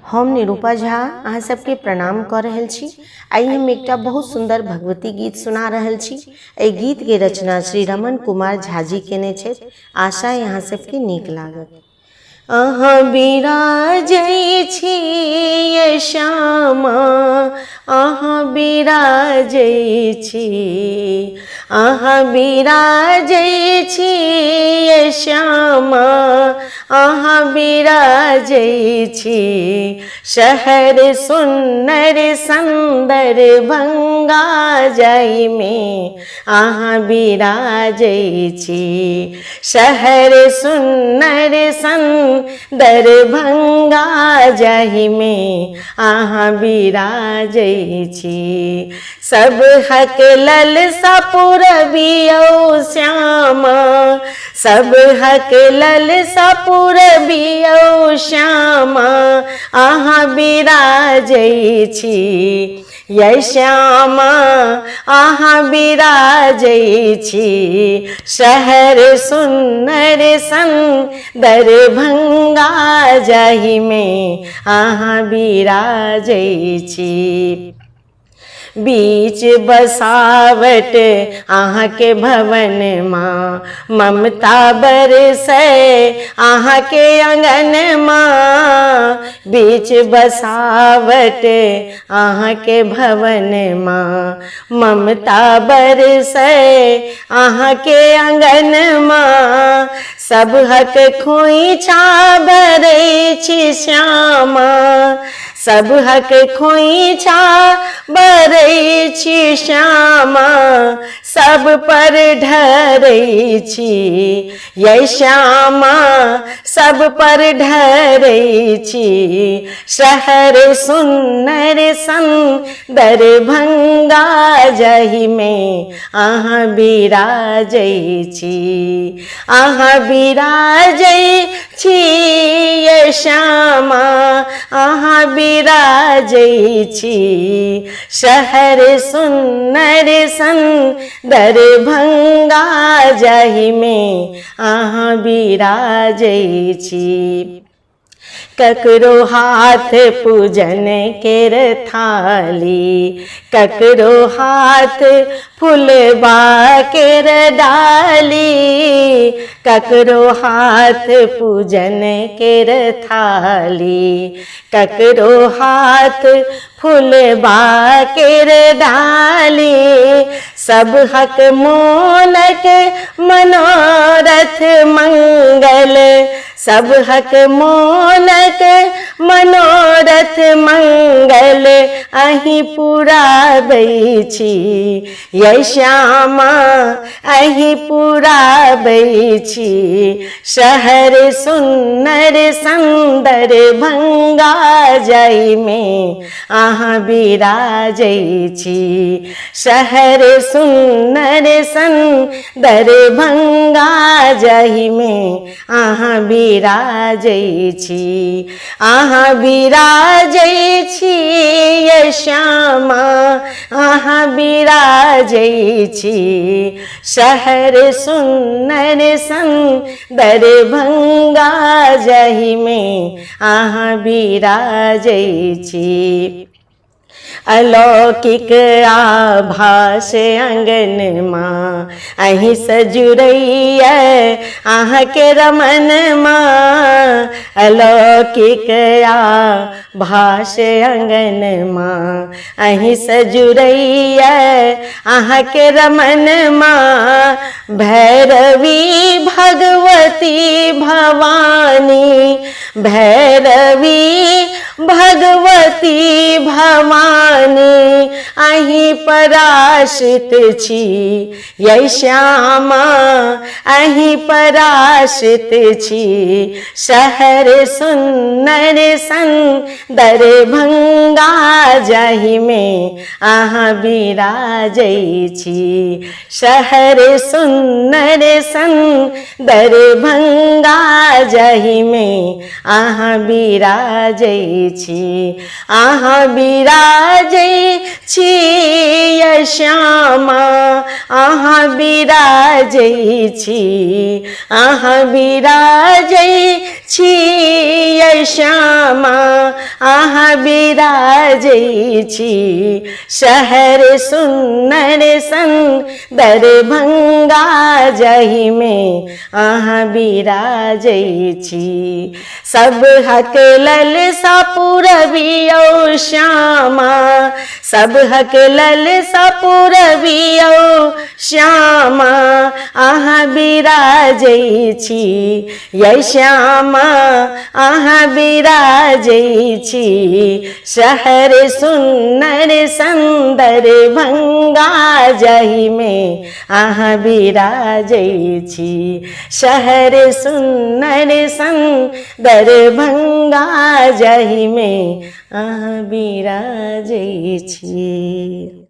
हम निरूपा झा अहाँ सबके प्रणाम कर रहल छी। आई हम एकटा बहुत सुंदर भगवती गीत सुना रहल छी। एहि गीत के रचना श्री रमन कुमार झा जी केने छथि। आशा यहाँ सबके नीक लागत। अहाँ बिराजै छी ये श्यामा, अहाँ बिराजै छी, अहाँ बिराजै छी ये श्यामा, अहाँ बिराजै छी। शहर सुन्नर सुंदर भंगा जाई में अहाँ बिराजै छी। शहर सुन्नर सुंदर भंगा जाहि में अहाँ बिराजै छी। सब हक ललसा पुरबियौ श्यामा, सब हक ललसा पुरबियौ श्यामा, अहाँ बिराजै छी ये श्यामा, अहाँ बिराजै छी। शहर सुन्नर सुंदर भंगा जाहि में अहाँ बिराजै छी। बीच बसावट अहाँ के भवन माँ, ममता बरसै अहाँ के आंगन माँ। बीच बसावट अहाँ के भवन माँ, ममता बरसै अहाँ के आंगन माँ। सब हक खोइछा भरै छी श्यामा, सब हक खोइछा भरै छी श्यामा, सब पर ढरै छी ये श्यामा, सब पर ढरै छी। शहर सुन्नर सुंदर भंगा जाहि में अहाँ बिराजै छी, अहाँ बिराजै छी ये श्यामा, अहाँ बिराजै छी। शहर सुन्नर सुंदर भंगा जाहि में अहाँ बिराजै छी। ककरो हाथ पूजन केर थाली, ककरो हाथ फुलबा केर डाली, ककरो हाथ पूजन केर थाली, ककरो हाथ फुलबा केर डाली। सब हक मोनक मनोरथ मंगल, सब हक मोनक मनोरथ मंगल अहीं पुराबै छी ये श्यामा, अहीं पुराबै छी। शहर सुन्नर सुंदर भंगा जाहि में अहाँ बिराजै छी। शहर सुन्नर सुंदर भंगा जाहि में अहाँ बिराजै छी। अहाँ बिराजै छी ये श्यामा, अहाँ बिराजै छी। शहर सुन्नर सुंदर भंगा जाहि में अहाँ बिराजै छी। अलौकिक आभास अंगन माँ अहीं सजुरैया अहाँ के रमन माँ। अलौकिक आभास अंगन माँ अहीं सजुरैया अहाँ के रमन माँ। भैरवी भगवती भवानी, भैरवी भगवती भवानी अहीं पराश्रित छी ये श्यामा, अहीं पराश्रित छी। शहर सुन्नर सुंदर भंगा जाहि में अहाँ बिराजै छी। शहर सुन्नर सुंदर भंगा जाहि में अहाँ बिराजै छी। अहाँ बिराजै बिराजै छी श्यामा, अहाँ बिराजै छी, अहाँ बिराजै छी श्यामा, अहाँ बिराजै छी। शहर सुन्नर सन दरभंगा, जहि में अहाँ बिराजै छी। सब हक ललसा पुरबियौ श्यामा, सब हक ललसा पुरबियौ श्यामा, अहाँ बिराजै छी। यै श्यामा अहाँ बिराजै छी। शहर सुन्नर सुंदर भंगा, जहि में अहाँ बिराजै छी। शहर सुन्नर सुंदर भंगा, जहि में अहाँ बिराजै छी।